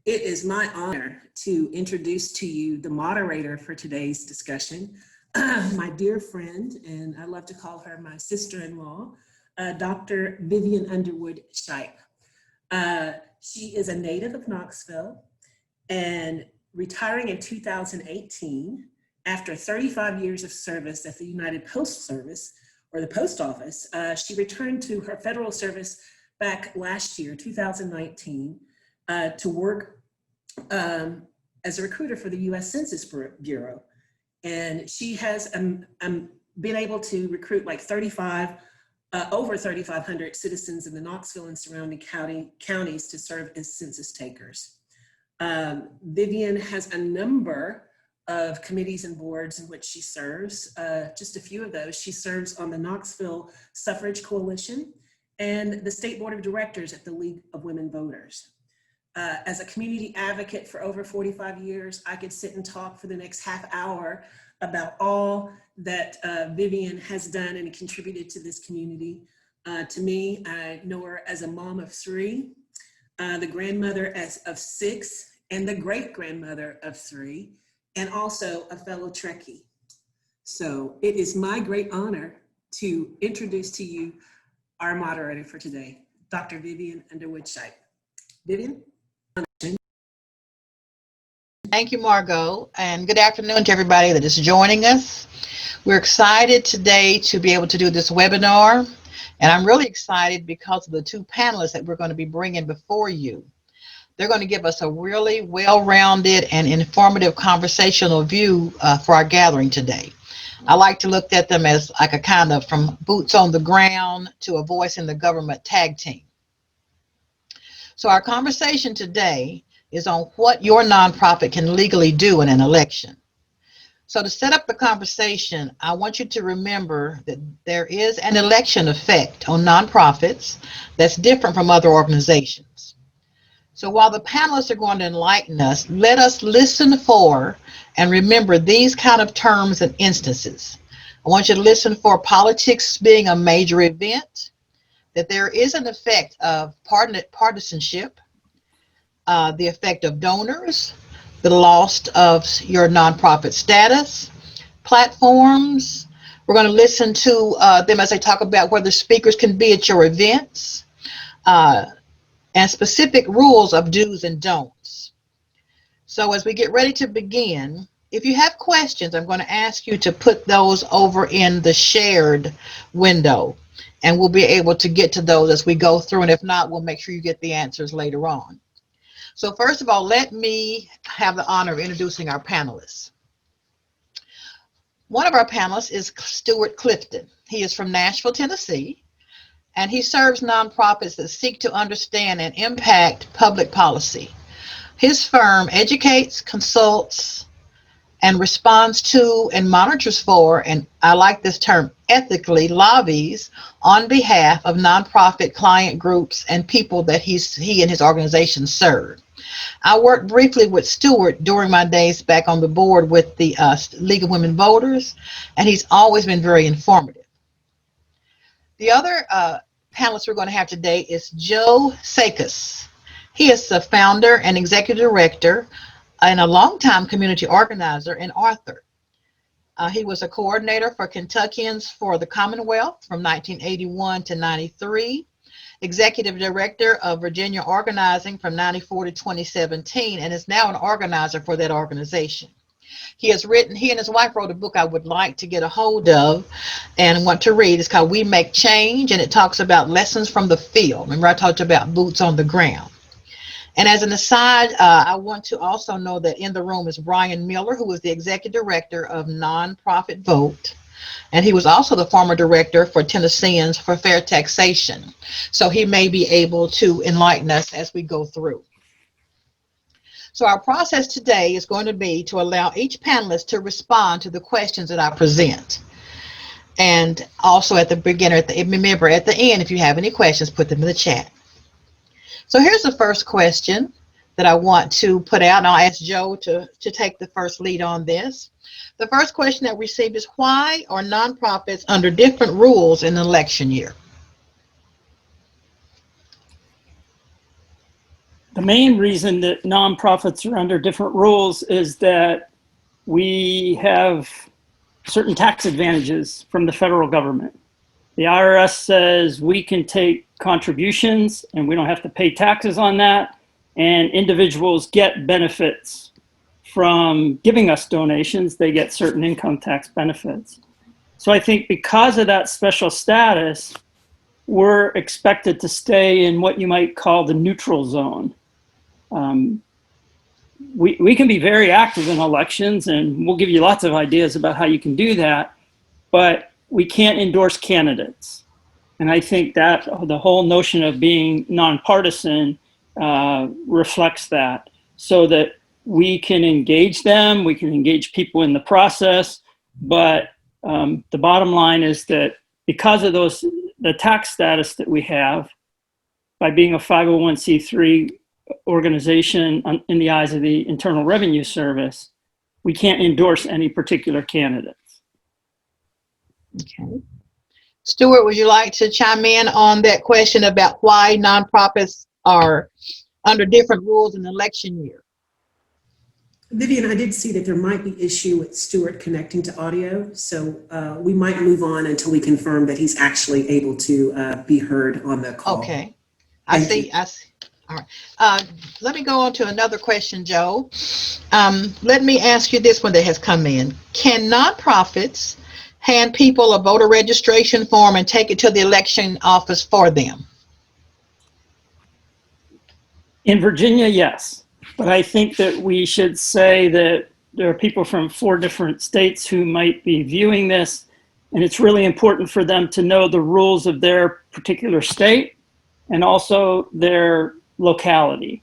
It is my honor to introduce to you the moderator for today's discussion, my dear friend, and I love to call her my sister-in-law, Dr. Vivian Shipe. She is a native of Knoxville and retiring in 2018 after 35 years of service at the United Post Service, or the Post Office. She returned to her federal service back last year, 2019, to work as a recruiter for the U.S. Census Bureau. And she has been able to recruit like over 3,500 citizens in the Knoxville and surrounding counties to serve as census takers. Vivian has a number of committees and boards in which she serves. Just a few of those. She serves on the Knoxville Suffrage Coalition and the State Board of Directors at the League of Women Voters. As a community advocate for over 45 years, I could sit and talk for the next half hour about all that Vivian has done and contributed to this community. To me, I know her as a mom of 3, the grandmother of 6, and the great-grandmother of 3, and also a fellow Trekkie. So it is my great honor to introduce to you our moderator for today, Dr. Vivian Shipe. Vivian? Thank you, Margot, and good afternoon to everybody that is joining us. We're excited today to be able to do this webinar, and I'm really excited because of the 2 panelists that we're going to be bringing before you. They're going to give us a really well-rounded and informative conversational view for our gathering today. I like to look at them as like a kind of from boots on the ground to a voice in the government tag team. So our conversation today is on what your nonprofit can legally do in an election. So to set up the conversation, I want you to remember that there is an election effect on nonprofits that's different from other organizations. So while the panelists are going to enlighten us, let us listen for and remember these kind of terms and instances. I want you to listen for politics being a major event, that there is an effect of partisanship, the effect of donors, the loss of your nonprofit status, platforms. We're going to listen to them as they talk about whether speakers can be at your events, and specific rules of do's and don'ts. So as we get ready to begin, if you have questions, I'm going to ask you to put those over in the shared window, and we'll be able to get to those as we go through, and if not, we'll make sure you get the answers later on. So first of all, let me have the honor of introducing our panelists. One of our panelists is Stewart Clifton. He is from Nashville, Tennessee, and he serves nonprofits that seek to understand and impact public policy. His firm educates, consults, and responds to and monitors for, and I like this term, ethically lobbies on behalf of nonprofit client groups and people that he and his organization serve. I worked briefly with Stewart during my days back on the board with the League of Women Voters, and he's always been very informative. The other panelist we're going to have today is Joe Szakos. He is the founder and executive director and a longtime community organizer and author. He was a coordinator for Kentuckians For The Commonwealth from 1981 to 93, executive director of Virginia Organizing from 94 to 2017, and is now an organizer for that organization. He and his wife wrote a book I would like to get a hold of and want to read. It's called We Make Change, and it talks about lessons from the field. Remember I talked about boots on the ground. And as an aside, I want to also know that in the room is Brian Miller, who is the executive director of Nonprofit Vote. And he was also the former director for Tennesseans for Fair Taxation. So he may be able to enlighten us as we go through. So our process today is going to be to allow each panelist to respond to the questions that I present. And also at the beginning, remember at the end, if you have any questions, put them in the chat. So here's the first question that I want to put out, and I'll ask Joe to take the first lead on this. The first question that we received is, why are nonprofits under different rules in an election year? The main reason that nonprofits are under different rules is that we have certain tax advantages from the federal government. The IRS says we can take contributions and we don't have to pay taxes on that. And individuals get benefits from giving us donations. They get certain income tax benefits. So I think because of that special status, we're expected to stay in what you might call the neutral zone. We can be very active in elections, and we'll give you lots of ideas about how you can do that, but we can't endorse candidates. And I think that the whole notion of being nonpartisan reflects that, so that we can engage them, we can engage people in the process, but the bottom line is that because of the tax status that we have, by being a 501c3 organization in the eyes of the Internal Revenue Service, we can't endorse any particular candidates. Okay. Stewart, would you like to chime in on that question about why nonprofits are under different rules in the election year? Vivian, I did see that there might be issue with Stewart connecting to audio, so we might move on until we confirm that he's actually able to be heard on the call. Okay, I see. All right. Let me go on to another question, Joe. Let me ask you this one that has come in. Can nonprofits hand people a voter registration form and take it to the election office for them? In Virginia, yes. But I think that we should say that there are people from 4 different states who might be viewing this, and it's really important for them to know the rules of their particular state and also their locality.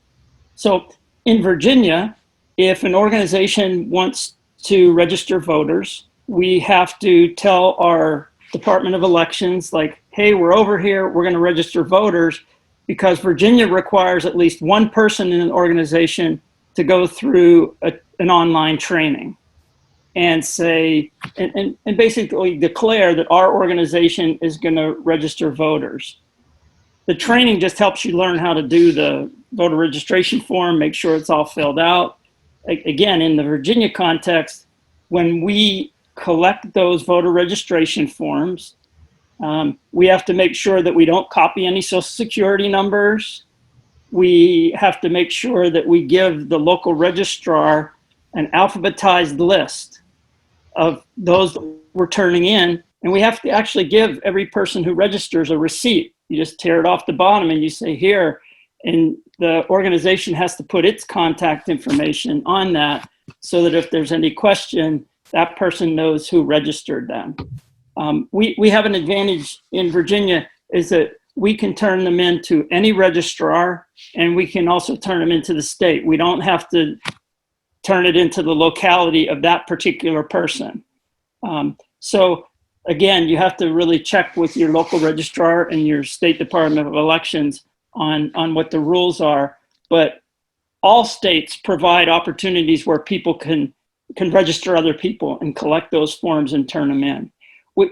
So in Virginia, if an organization wants to register voters, we have to tell our Department of Elections, like, hey, we're over here, we're going to register voters, because Virginia requires at least one person in an organization to go through an online training and say, and basically declare that our organization is going to register voters. The training just helps you learn how to do the voter registration form, make sure it's all filled out. Again, in the Virginia context, when we collect those voter registration forms, we have to make sure that we don't copy any social security numbers. We have to make sure that we give the local registrar an alphabetized list of those we're turning in. And we have to actually give every person who registers a receipt. You just tear it off the bottom and you say, here, and the organization has to put its contact information on that so that if there's any question, that person knows who registered them. We have an advantage in Virginia is that we can turn them into any registrar, and we can also turn them into the state. We don't have to turn it into the locality of that particular person. So again, you have to really check with your local registrar and your state Department of Elections on what the rules are. But all states provide opportunities where people can register other people and collect those forms and turn them in.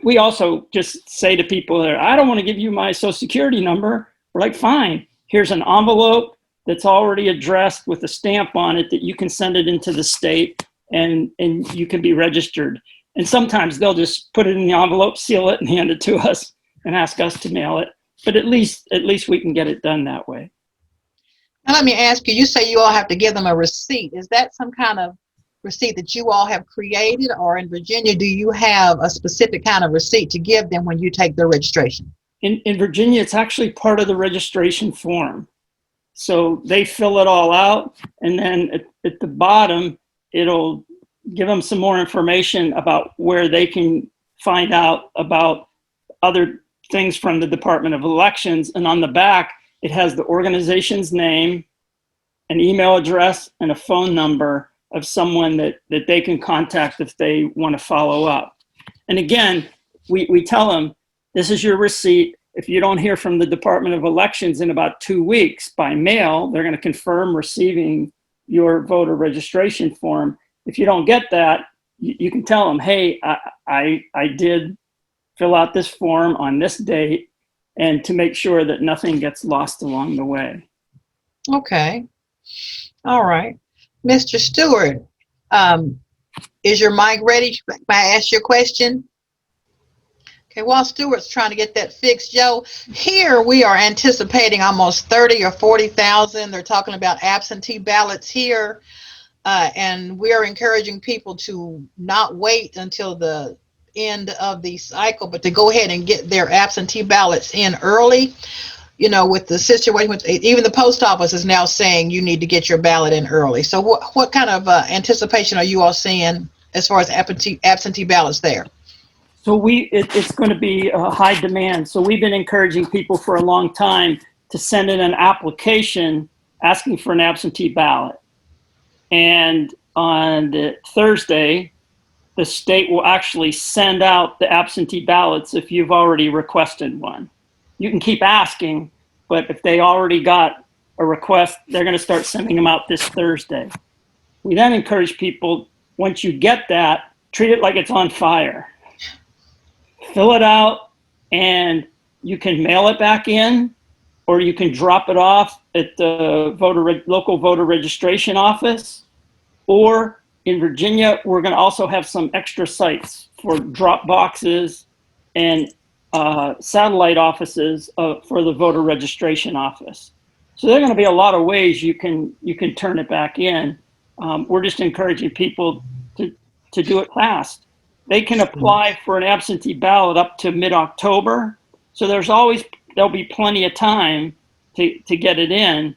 We also just say to people that I don't want to give you my social security number. We're like, fine, here's an envelope that's already addressed with a stamp on it that you can send it into the state and you can be registered. And sometimes they'll just put it in the envelope, seal it, and hand it to us and ask us to mail it. But at least we can get it done that way. Now let me ask you, you say you all have to give them a receipt. Is that some kind of receipt that you all have created, or in Virginia, do you have a specific kind of receipt to give them when you take their registration? In Virginia, it's actually part of the registration form. So they fill it all out, and then at the bottom, it'll give them some more information about where they can find out about other things from the Department of Elections. And on the back, it has the organization's name, an email address, and a phone number of someone that they can contact if they want to follow up. And again, we tell them, this is your receipt. If you don't hear from the Department of Elections in about 2 weeks by mail, they're going to confirm receiving your voter registration form. If you don't get that, you can tell them, hey, I did fill out this form on this date, and to make sure that nothing gets lost along the way. Okay. All right. Mr. Stewart, is your mic ready? May I ask your question? Okay, while Stewart's trying to get that fixed, Joe, here we are anticipating almost 30 or 40,000. They're talking about absentee ballots here. And we are encouraging people to not wait until the end of the cycle, but to go ahead and get their absentee ballots in early. You know, with the situation, with even the post office is now saying you need to get your ballot in early. So what kind of anticipation are you all seeing as far as absentee ballots there? So it's going to be a high demand. So we've been encouraging people for a long time to send in an application asking for an absentee ballot. And on the Thursday, the state will actually send out the absentee ballots if you've already requested one. You can keep asking, but if they already got a request, they're going to start sending them out this Thursday. We then encourage people, once you get that, treat it like it's on fire. Fill it out, and you can mail it back in, or you can drop it off at the local voter registration office. Or in Virginia, we're going to also have some extra sites for drop boxes and satellite offices for the voter registration office. So there are going to be a lot of ways you can turn it back in. We're just encouraging people to do it fast. They can apply for an absentee ballot up to mid-October. So there'll be plenty of time to get it in.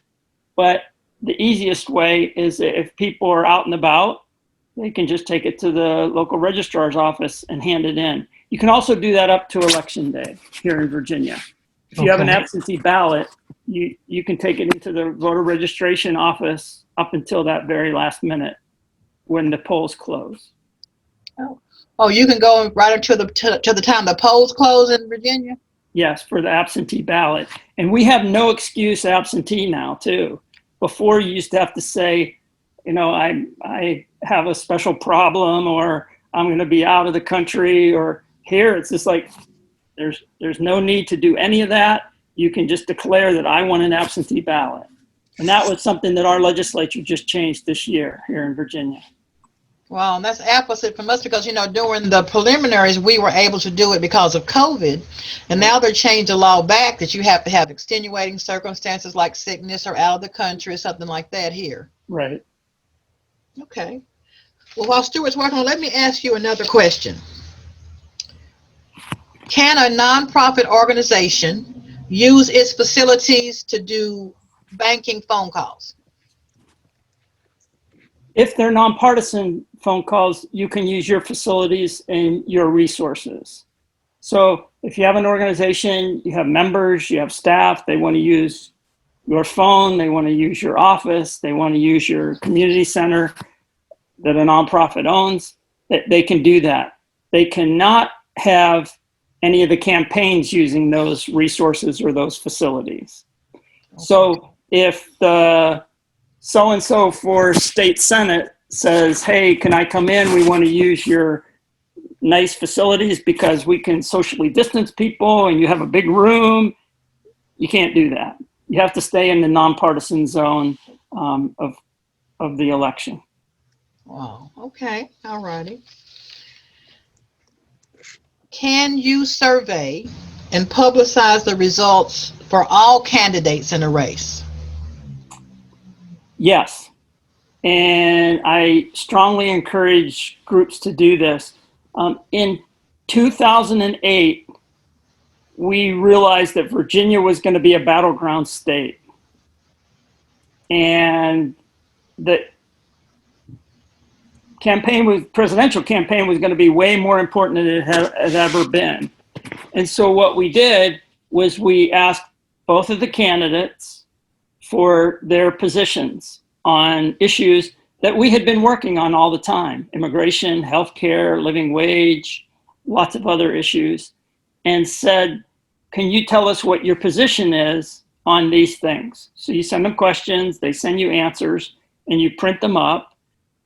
But the easiest way is if people are out and about, they can just take it to the local registrar's office and hand it in. You can also do that up to Election Day here in Virginia. If you have an absentee ballot, you can take it into the voter registration office up until that very last minute when the polls close. Oh, you can go right until the time the polls close in Virginia? Yes, for the absentee ballot. And we have no excuse absentee now, too. Before, you used to have to say, you know, I have a special problem, or I'm going to be out of the country, or here it's just like there's no need to do any of that. You can just declare that I want an absentee ballot. And that was something that our legislature just changed this year here in Virginia. Well, that's opposite from us because, you know, during the preliminaries, we were able to do it because of COVID. And now they're changed the law back that you have to have extenuating circumstances like sickness or out of the country or something like that here. Right. Okay. Well, while Stewart's working on, let me ask you another question. Can a nonprofit organization use its facilities to do banking phone calls? If they're nonpartisan phone calls, you can use your facilities and your resources. So if you have an organization, you have members, you have staff, they want to use your phone, they want to use your office, they want to use your community center that a nonprofit owns, they can do that. They cannot have any of the campaigns using those resources or those facilities. So if the so-and-so for state senate says, hey, can I come in? We want to use your nice facilities because we can socially distance people and you have a big room. You can't do that. You have to stay in the nonpartisan zone of the election. Wow. Okay. All righty. Can you survey and publicize the results for all candidates in a race? Yes, and I strongly encourage groups to do this. In 2008, we realized that Virginia was going to be a battleground state, and the presidential campaign was going to be way more important than it had ever been. And so what we did was we asked both of the candidates for their positions on issues that we had been working on all the time: immigration, healthcare, living wage, lots of other issues, and said, can you tell us what your position is on these things? So you send them questions, they send you answers, and you print them up.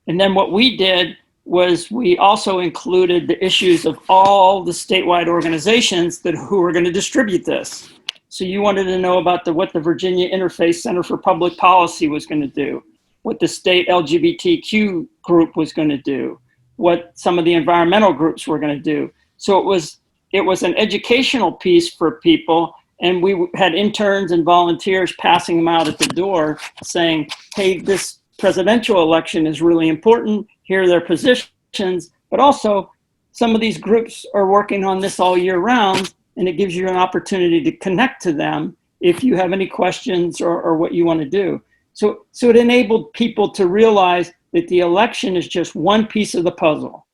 And then what we did was we also included the issues of all the statewide organizations who were going to distribute this. So you wanted to know about what the Virginia Interfaith Center for Public Policy was going to do, what the state LGBTQ group was going to do, what some of the environmental groups were going to do. So it was an educational piece for people, and we had interns and volunteers passing them out at the door saying, hey, this presidential election is really important. Here are their positions, but also some of these groups are working on this all year round, and it gives you an opportunity to connect to them if you have any questions or what you want to do. So it enabled people to realize that the election is just one piece of the puzzle,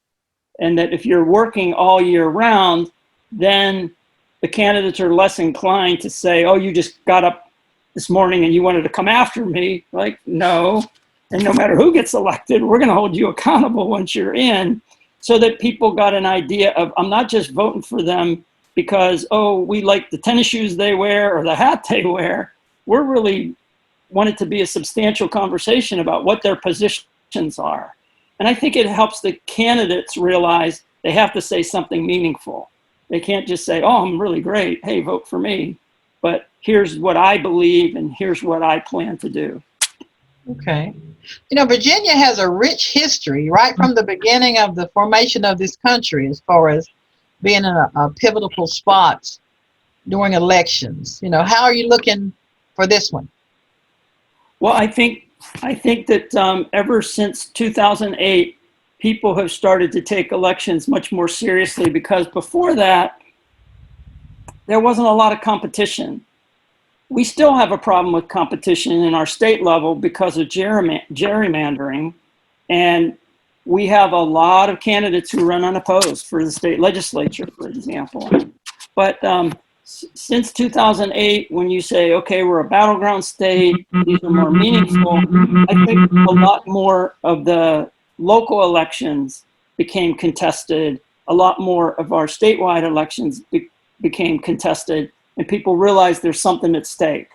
and that if you're working all year round, then the candidates are less inclined to say, oh, you just got up this morning and you wanted to come after me. Like, no. And no matter who gets elected, we're going to hold you accountable once you're in, so that people got an idea of, I'm not just voting for them because, oh, we like the tennis shoes they wear or the hat they wear. We're really want it to be a substantial conversation about what their positions are. And I think it helps the candidates realize they have to say something meaningful. They can't just say, oh, I'm really great. Hey, vote for me. But here's what I believe and here's what I plan to do. Okay. You know, Virginia has a rich history right from the beginning of the formation of this country as far as being in a pivotal spot during elections. You know, how are you looking for this one? Well, I think that ever since 2008, people have started to take elections much more seriously, because before that, there wasn't a lot of competition. We still have a problem with competition in our state level because of gerrymandering, and we have a lot of candidates who run unopposed for the state legislature, for example. But since 2008, when you say, okay, we're a battleground state, these are more meaningful, I think a lot more of the local elections became contested. A lot more of our statewide elections became contested, and people realized there's something at stake.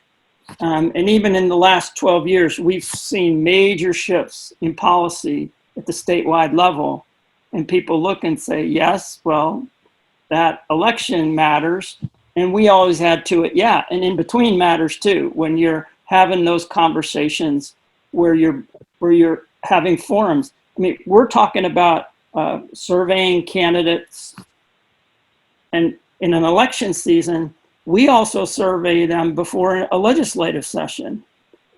And even in the last 12 years, we've seen major shifts in policy at the statewide level. And people look and say, yes, well, that election matters. And we always had to it, yeah. And in between matters too, when you're having those conversations where you're having forums. I mean, we're talking about surveying candidates, and in an election season, we also survey them before a legislative session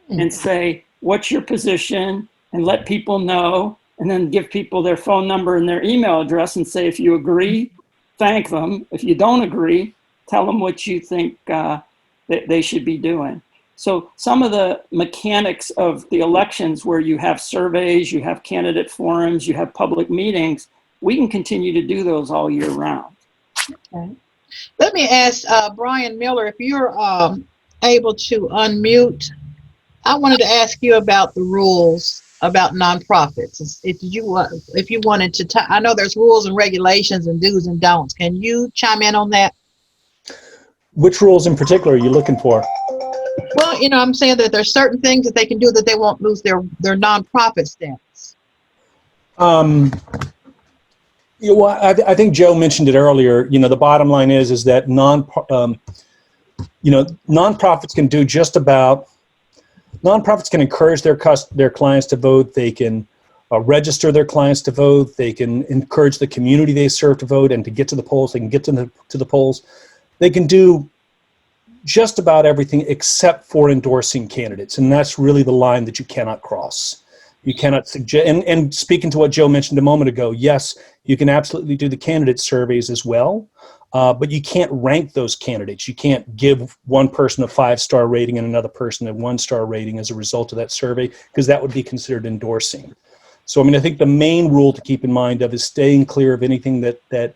and say, what's your position? And let people know, and then give people their phone number and their email address and say, if you agree, thank them. If you don't agree, tell them what you think that they should be doing. So some of the mechanics of the elections, where you have surveys, you have candidate forums, you have public meetings, we can continue to do those all year round. Okay. Let me ask Brian Miller, if you're able to unmute. I wanted to ask you about the rules about nonprofits. If you wanted to, I know there's rules and regulations and do's and don'ts. Can you chime in on that? Which rules in particular are you looking for? Well, you know, I'm saying that there's certain things that they can do that they won't lose their nonprofit status. You know, I think Joe mentioned it earlier. You know, the bottom line is that nonprofits can do just about. Nonprofits can encourage their clients to vote. They can register their clients to vote. They can encourage the community they serve to vote and to get to the polls. They can get to the polls. They can do just about everything except for endorsing candidates, and that's really the line that you cannot cross. You cannot suggest, and speaking to what Joe mentioned a moment ago, yes, you can absolutely do the candidate surveys as well, but you can't rank those candidates. You can't give one person a 5-star rating and another person a 1-star rating as a result of that survey, because that would be considered endorsing. So, I mean, I think the main rule to keep in mind of is staying clear of anything that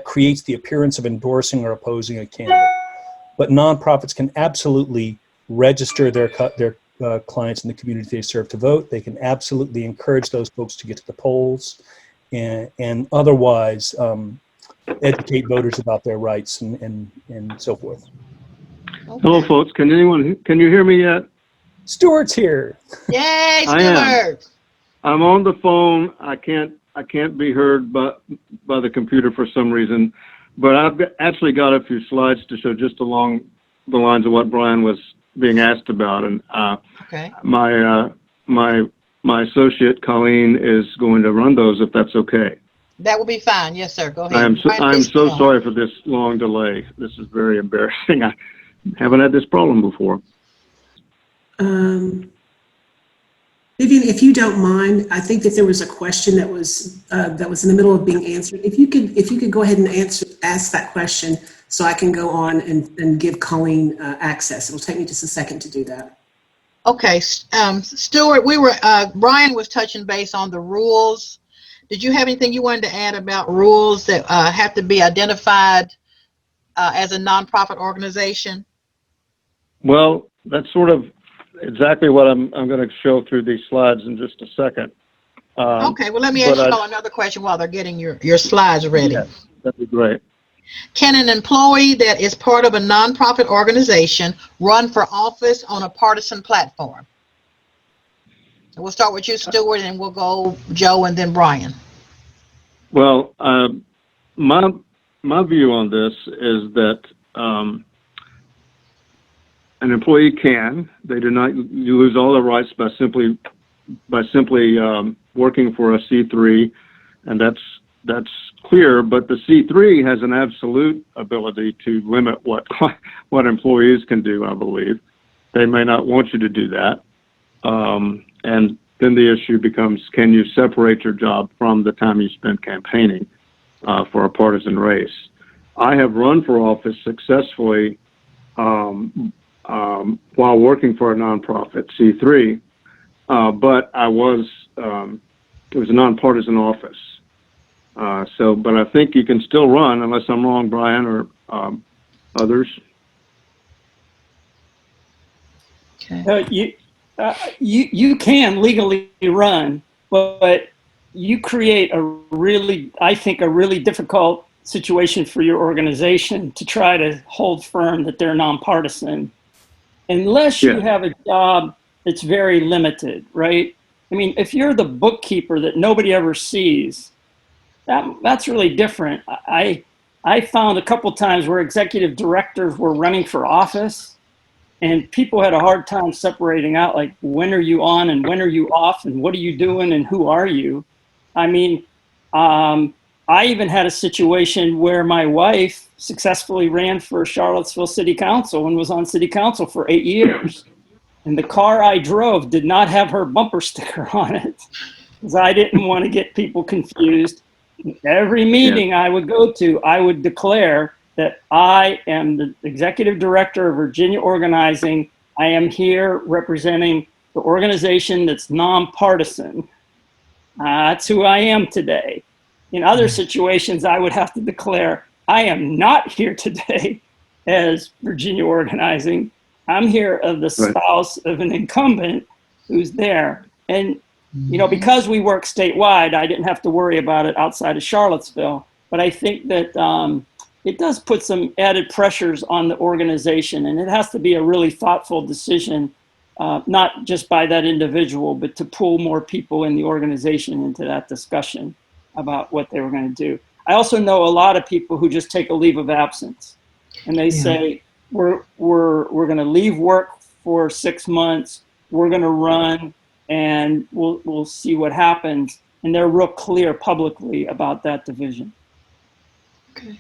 creates the appearance of endorsing or opposing a candidate. But nonprofits can absolutely register their clients in the community they serve to vote. They can absolutely encourage those folks to get to the polls, and otherwise educate voters about their rights and so forth. Okay. Hello, folks. Can you hear me yet? Stewart's here. Yay, I am. Stewart! I'm on the phone. I can't be heard by the computer for some reason. but actually got a few slides to show just along the lines of what Brian was being asked about. And Okay. my associate Colleen is going to run those, if that's okay. That will be fine. Yes, sir. Go ahead. I am Brian, so please. sorry for this long delay. This is very embarrassing. I haven't had this problem before. Vivian, if you don't mind, I think that there was a question that was in the middle of being answered. If you could go ahead and ask that question so I can go on and give Colleen access. It'll take me just a second to do that. Okay, Stewart, Brian was touching base on the rules. Did you have anything you wanted to add about rules that have to be identified as a nonprofit organization? Well, that's sort of exactly what I'm going to show through these slides in just a second. Okay, well, let me ask you another question while they're getting your slides ready. Yes, that'd be great. Can an employee that is part of a nonprofit organization run for office on a partisan platform? And we'll start with you, Stewart, and we'll go Joe and then Brian. Well, my view on this is that an employee can. They do not. You lose all their rights by simply working for a C3, and that's clear. But the C3 has an absolute ability to limit what employees can do. I believe they may not want you to do that, and then the issue becomes: can you separate your job from the time you spend campaigning for a partisan race? I have run for office successfully while working for a nonprofit C3, but it was a nonpartisan office. But I think you can still run, unless I'm wrong, Brian, or others. Okay. You can legally run, but you create I think a really difficult situation for your organization to try to hold firm that they're nonpartisan, unless you have a job that's very limited, right? I mean, if you're the bookkeeper that nobody ever sees, that's really different. I found a couple times where executive directors were running for office and people had a hard time separating out, like, when are you on and when are you off and what are you doing and who are you? I mean, I even had a situation where my wife successfully ran for Charlottesville City Council and was on City Council for 8 years. And the car I drove did not have her bumper sticker on it because I didn't want to get people confused. Every meeting I would go to, I would declare that I am the executive director of Virginia Organizing. I am here representing the organization that's nonpartisan. That's who I am today. In other situations, I would have to declare, I am not here today as Virginia Organizing. I'm here as the spouse of an incumbent who's there. And, you know, because we work statewide, I didn't have to worry about it outside of Charlottesville. But I think that it does put some added pressures on the organization, and it has to be a really thoughtful decision, not just by that individual, but to pull more people in the organization into that discussion about what they were going to do. I also know a lot of people who just take a leave of absence, and they say, we're going to leave work for 6 months, we're going to run, and we'll see what happens. And they're real clear publicly about that division. Okay.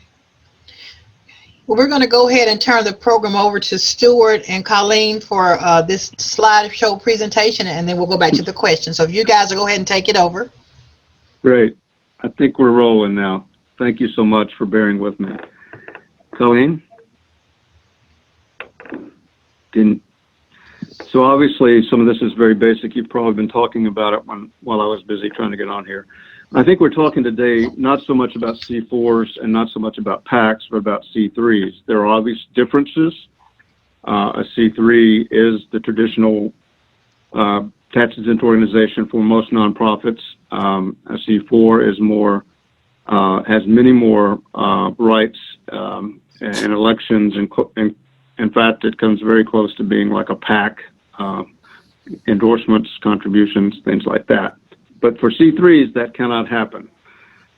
Well, we're going to go ahead and turn the program over to Stewart and Colleen for this slideshow presentation, and then we'll go back to the questions. So if you guys will go ahead and take it over. Great. I think we're rolling now. Thank you so much for bearing with me. Colleen? So obviously some of this is very basic. You've probably been talking about it while I was busy trying to get on here. I think we're talking today not so much about C4s and not so much about PACs, but about C3s. There are obvious differences. A C3 is the traditional tax-exempt organization for most nonprofits. A C4 is more, has many more rights in elections, and in fact, it comes very close to being like a PAC, endorsements, contributions, things like that. But for C3s, that cannot happen.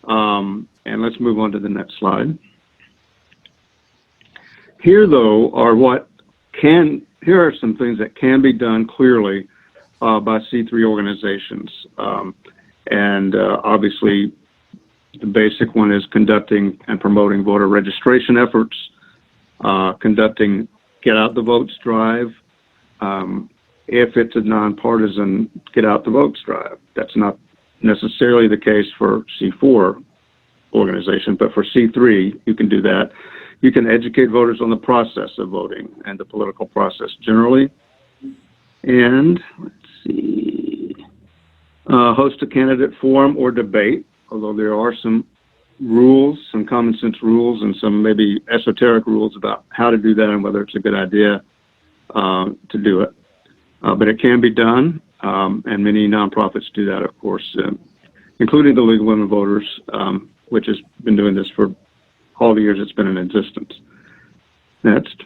And let's move on to the next slide. Here, though, here are some things that can be done clearly by C3 organizations. Obviously, the basic one is conducting and promoting voter registration efforts, conducting Get Out the Votes drive. If it's a nonpartisan Get Out the Votes drive, that's not necessarily the case for C4 organization, but for C3, you can do that. You can educate voters on the process of voting and the political process generally. And let's see, host a candidate forum or debate, although there are some rules, some common sense rules, and some maybe esoteric rules about how to do that and whether it's a good idea to do it. But it can be done, and many nonprofits do that, of course, including the League of Women Voters, which has been doing this for all the years it's been in existence. Next.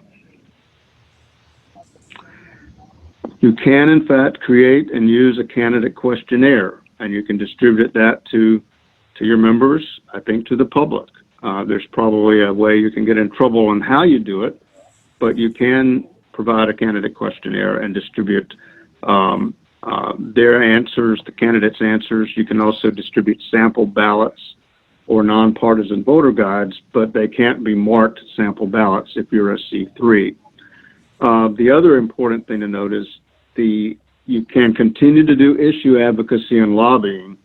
You can, in fact, create and use a candidate questionnaire, and you can distribute that to your members, I think to the public. There's probably a way you can get in trouble on how you do it, but you can provide a candidate questionnaire and distribute their answers, the candidates' answers. You can also distribute sample ballots or nonpartisan voter guides, but they can't be marked sample ballots if you're a C3. The other important thing to note is you can continue to do issue advocacy and lobbying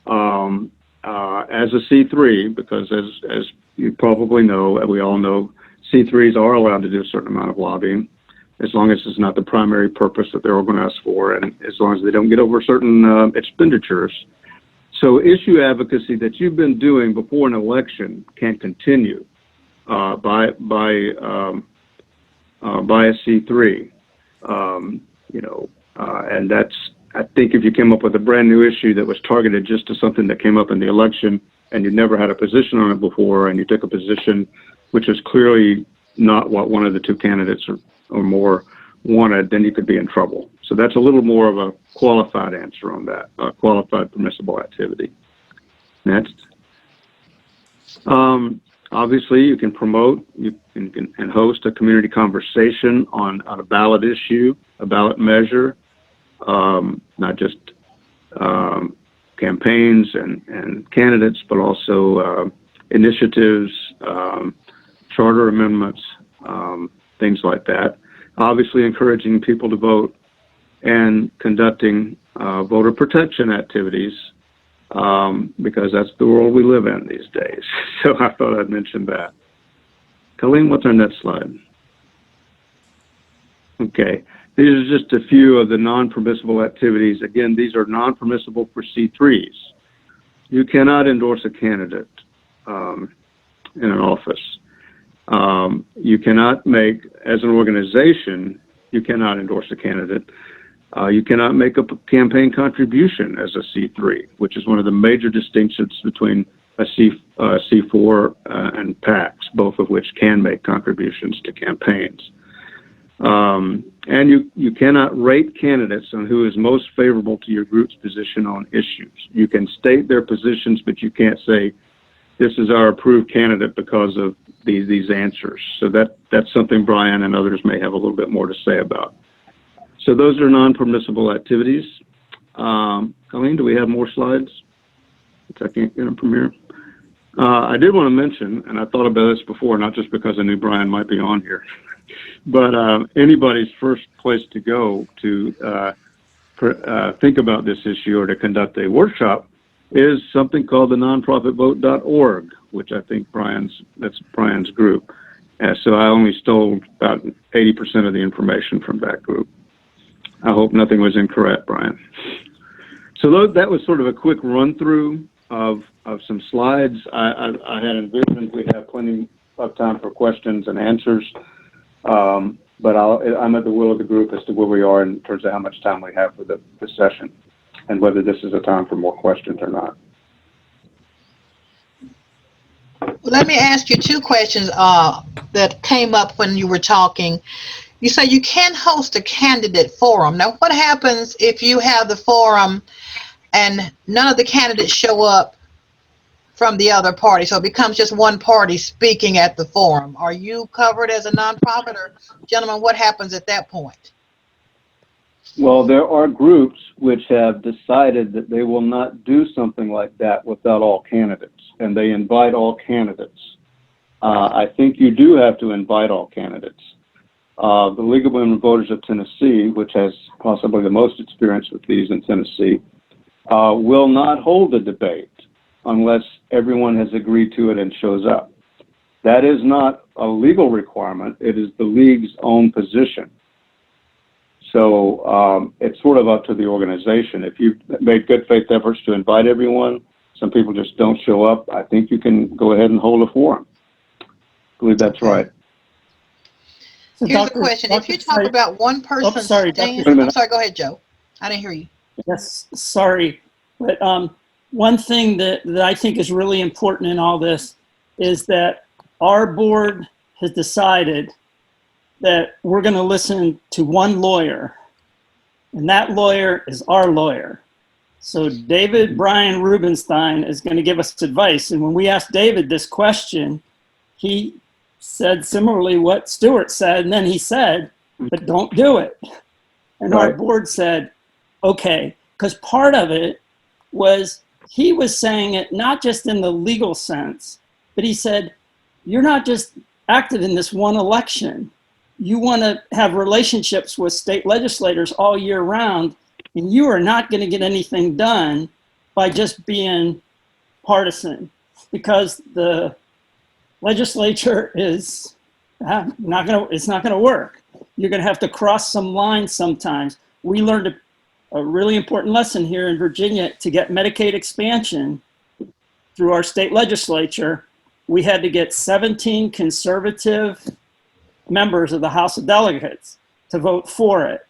as a C3, because as you probably know, and we all know, C3s are allowed to do a certain amount of lobbying, as long as it's not the primary purpose that they're organized for, and as long as they don't get over certain expenditures. So issue advocacy that you've been doing before an election can continue by a C3. And that's, I think, if you came up with a brand new issue that was targeted just to something that came up in the election and you never had a position on it before, and you took a position which is clearly not what one of the two candidates or more wanted, then you could be in trouble. So that's a little more of a qualified answer on that, qualified permissible activity. Next. Obviously, you can promote and host a community conversation on a ballot issue, a ballot measure, not just campaigns and candidates, but also initiatives, charter amendments, things like that. Obviously, encouraging people to vote and conducting voter protection activities, because that's the world we live in these days. So I thought I'd mention that. Colleen, what's our next slide? Okay, these are just a few of the non-permissible activities. Again, these are non-permissible for C3s. You cannot endorse a candidate in an office. You cannot make, as an organization, you cannot endorse a candidate. You cannot make a campaign contribution as a C3, which is one of the major distinctions between a C4 and PACs, both of which can make contributions to campaigns. And you cannot rate candidates on who is most favorable to your group's position on issues. You can state their positions, but you can't say, this is our approved candidate because of these answers. So that's something Brian and others may have a little bit more to say about. So those are non-permissible activities. Colleen, do we have more slides? I can't get them from here. I did want to mention, and I thought about this before, not just because I knew Brian might be on here, but anybody's first place to go to think about this issue or to conduct a workshop is something called the nonprofitvote.org, which I think that's Brian's group. So I only stole about 80% of the information from that group. I hope nothing was incorrect, Brian. So that was sort of a quick run through of some slides. I had envisioned we'd have plenty of time for questions and answers, but I'm at the will of the group as to where we are in terms of how much time we have for the session and whether this is a time for more questions or not. Let me ask you two questions that came up when you were talking. You say you can host a candidate forum. Now, what happens if you have the forum and none of the candidates show up from the other party. So it becomes just one party speaking at the forum. Are you covered as a nonprofit, or gentlemen, what happens at that point? Well, there are groups which have decided that they will not do something like that without all candidates, and they invite all candidates. I think you do have to invite all candidates. The League of Women Voters of Tennessee, which has possibly the most experience with these in Tennessee, will not hold a debate unless everyone has agreed to it and shows up. That is not a legal requirement. It is the League's own position. So it's sort of up to the organization. If you've made good faith efforts to invite everyone, some people just don't show up, I think you can go ahead and hold a forum. I believe that's right. So Here's Dr. the question. If you talk about one person's sorry, stance, Dr. I'm sorry, go ahead, Joe. I didn't hear you. Yes, sorry. But one thing that I think is really important in all this is that our board has decided that we're going to listen to one lawyer, and that lawyer is our lawyer. So David Brian Rubenstein is going to give us advice. And when we asked David this question, he said similarly what Stewart said, and then he said, but don't do it. And our board said, okay, because part of it was he was saying it not just in the legal sense, but he said, you're not just active in this one election. You want to have relationships with state legislators all year round, and you are not going to get anything done by just being partisan, because the legislature is not going to, it's not going to work. You're going to have to cross some lines sometimes. We learned a really important lesson here in Virginia. To get Medicaid expansion through our state legislature, we had to get 17 conservative members of the House of Delegates to vote for it.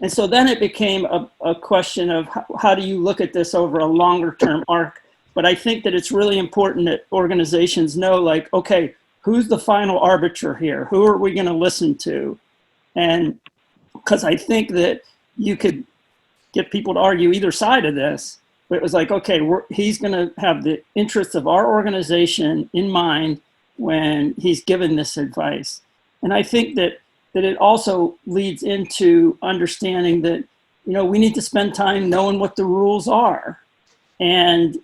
And so then it became a question of how do you look at this over a longer term arc? But I think that it's really important that organizations know, like, okay, who's the final arbiter here? Who are we going to listen to? And because I think that you could get people to argue either side of this, but it was like, okay, he's going to have the interests of our organization in mind when he's given this advice. And I think that it also leads into understanding that, you know, we need to spend time knowing what the rules are. And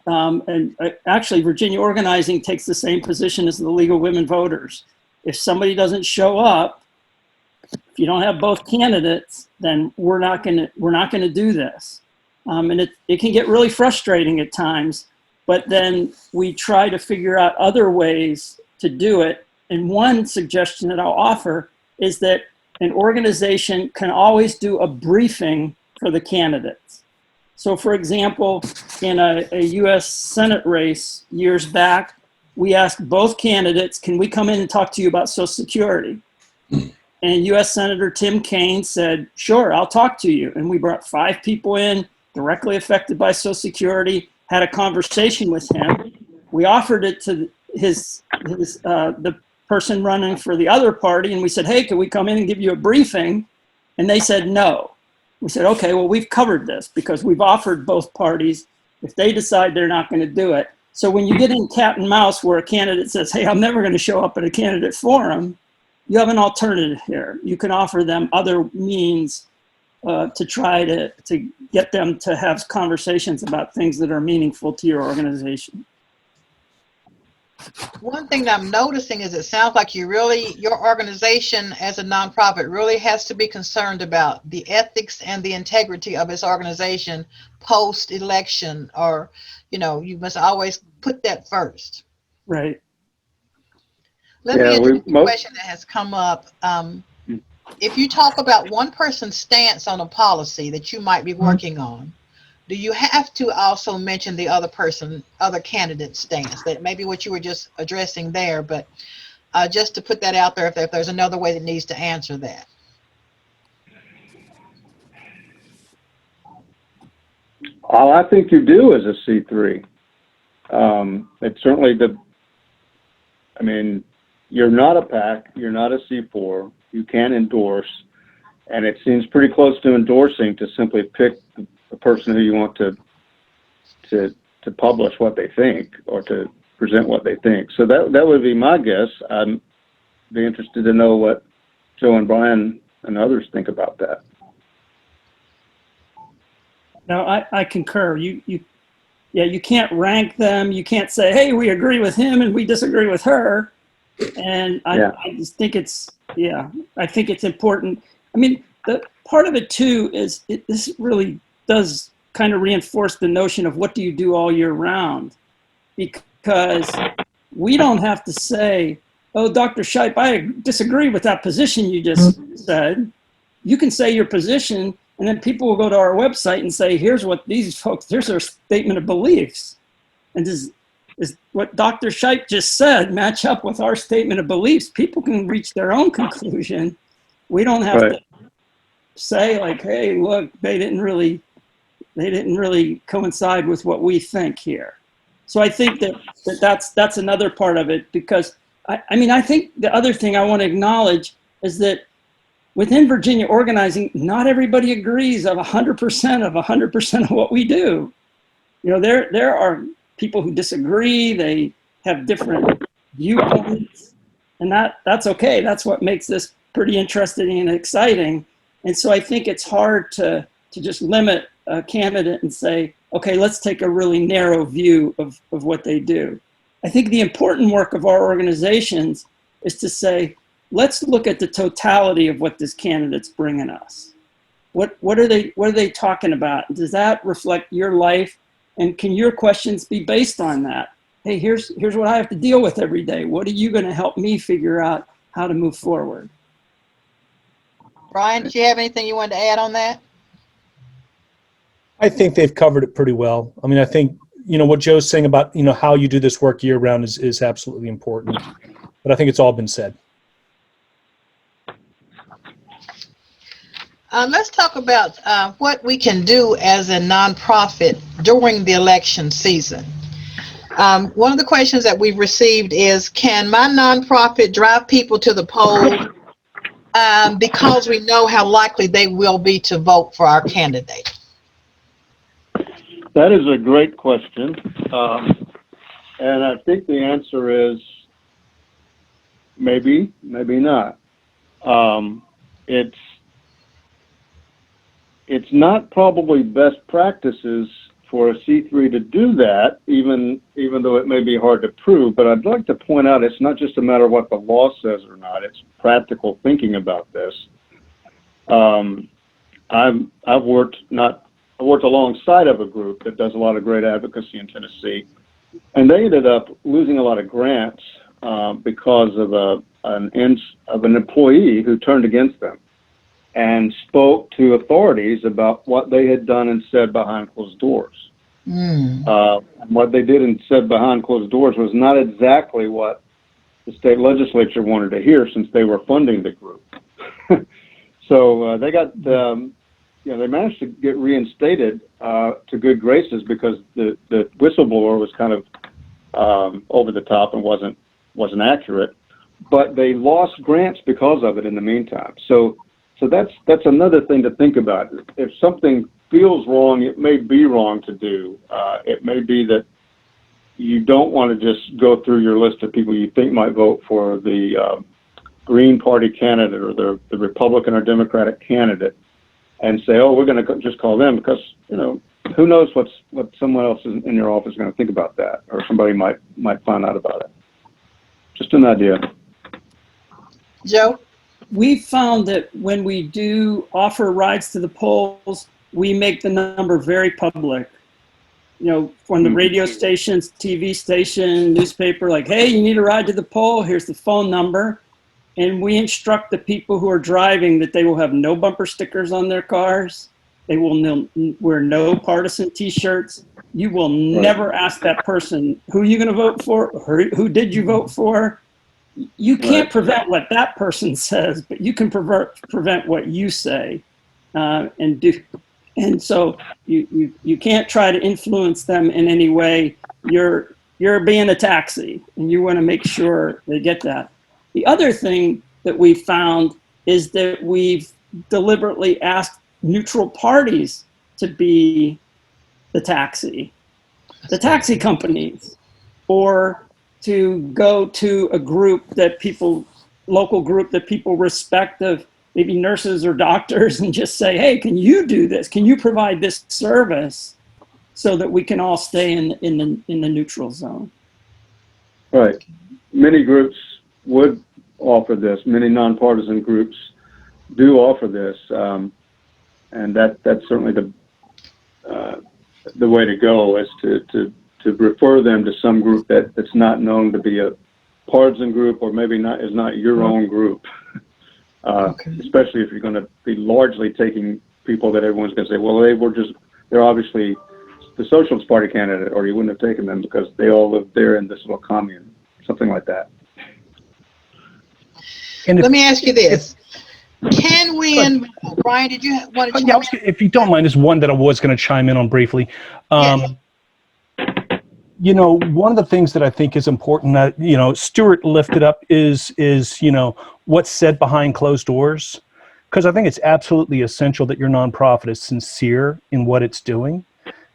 actually, Virginia Organizing takes the same position as the League of Women Voters. If somebody doesn't show up, if you don't have both candidates, then we're not going to do this. And it can get really frustrating at times, but then we try to figure out other ways to do it. And one suggestion that I'll offer is that an organization can always do a briefing for the candidates. So for example, in a US Senate race years back, we asked both candidates, can we come in and talk to you about Social Security? And US Senator Tim Kaine said, sure, I'll talk to you. And we brought 5 people in directly affected by Social Security, had a conversation with him. We offered it to the person running for the other party, and we said, hey, can we come in and give you a briefing? And they said no. We said, okay, well, we've covered this because we've offered both parties. If they decide they're not going to do it. So when you get in cat and mouse where a candidate says, hey, I'm never going to show up at a candidate forum, you have an alternative here. You can offer them other means to try to get them to have conversations about things that are meaningful to your organization. One thing that I'm noticing is it sounds like your organization as a nonprofit really has to be concerned about the ethics and the integrity of its organization post-election, or, you know, you must always put that first. Right. Let me address a question that has come up. If you talk about one person's stance on a policy that you might be working on, do you have to also mention the other candidate's stance? That maybe what you were just addressing there, but just to put that out there, if there's another way that needs to answer that. All I think you do as a C3. It's certainly I mean, you're not a PAC, you're not a C4, you can endorse, and it seems pretty close to endorsing to simply pick the person who you want to to publish what they think or to present what they think. So that would be my guess. I'd be interested to know what Joe and Brian and others think about that. No, I concur. You can't rank them. You can't say, hey, we agree with him and we disagree with her. And I just think I think it's important. I mean, the part of it too is this really does kind of reinforce the notion of what do you do all year round? Because we don't have to say, oh, Dr. Shipe, I disagree with that position you just said. You can say your position, and then people will go to our website and say, here's what these folks, here's their statement of beliefs. And does what Dr. Shipe just said match up with our statement of beliefs? People can reach their own conclusion. We don't have to say like, hey, look, they didn't really coincide with what we think here. So I think that's another part of it, because I think the other thing I want to acknowledge is that within Virginia organizing, not everybody agrees of 100% of what we do. You know, there are people who disagree, they have different viewpoints, and that's okay. That's what makes this pretty interesting and exciting. And so I think it's hard to just limit a candidate and say, okay, let's take a really narrow view of what they do. I think the important work of our organizations is to say, let's look at the totality of what this candidate's bringing us. What are they talking about? Does that reflect your life? And can your questions be based on that? Hey, here's what I have to deal with every day. What are you going to help me figure out how to move forward? Brian, do you have anything you wanted to add on that? I think they've covered it pretty well. I mean, I think, what Joe's saying about, how you do this work year round is absolutely important. But I think it's all been said. Let's talk about what we can do as a nonprofit during the election season. One of the questions that we've received is, can my nonprofit drive people to the polls because we know how likely they will be to vote for our candidate? That is a great question. And I think the answer is maybe, maybe not. It's not probably best practices for a C3 to do that, even though it may be hard to prove. But I'd like to point out it's not just a matter of what the law says or not. It's practical thinking about this. I've worked alongside of a group that does a lot of great advocacy in Tennessee, and they ended up losing a lot of grants because of an employee who turned against them and spoke to authorities about what they had done and said behind closed doors. What they did and said behind closed doors was not exactly what the state legislature wanted to hear, since they were funding the group. So they got, they managed to get reinstated to good graces because the whistleblower was kind of over the top and wasn't accurate, but they lost grants because of it in the meantime. So that's another thing to think about. If something feels wrong, it may be wrong to do. It may be that you don't want to just go through your list of people you think might vote for the Green Party candidate or the Republican or Democratic candidate and say, oh, we're going to just call them, because, who knows what someone else in your office is going to think about that, or somebody might find out about it. Just an idea. Joe? We found that when we do offer rides to the polls, we make the number very public. From the radio stations, TV station, newspaper, like, hey, you need a ride to the poll, here's the phone number. And we instruct the people who are driving that they will have no bumper stickers on their cars. They will wear no partisan T-shirts. You will never ask that person, who are you going to vote for? Or who did you vote for? You can't prevent what that person says, but you can prevent what you say and do. And so you can't try to influence them in any way. You're being a taxi, and you want to make sure they get that. The other thing that we found is that we've deliberately asked neutral parties to be the taxi. the taxi companies, or to go to a group that people, local group that people respect, of maybe nurses or doctors, and just say, hey, can you do this? Can you provide this service so that we can all stay in the neutral zone? Right. Many groups would offer this. Many nonpartisan groups do offer this, and that's certainly the way to go, is to refer them to some group that's not known to be a partisan group, or maybe is not your own group. Especially if you're going to be largely taking people that everyone's going to say, well, they're obviously the Socialist Party candidate, or you wouldn't have taken them because they all live there in this little commune, something like that. Let me ask you this. Can we, Brian, did you want to chime in? If you don't mind, there's one that I was going to chime in on briefly. Yes. You know, one of the things that I think is important that, you know, Stewart lifted up is, you know, what's said behind closed doors. Because I think it's absolutely essential that your nonprofit is sincere in what it's doing.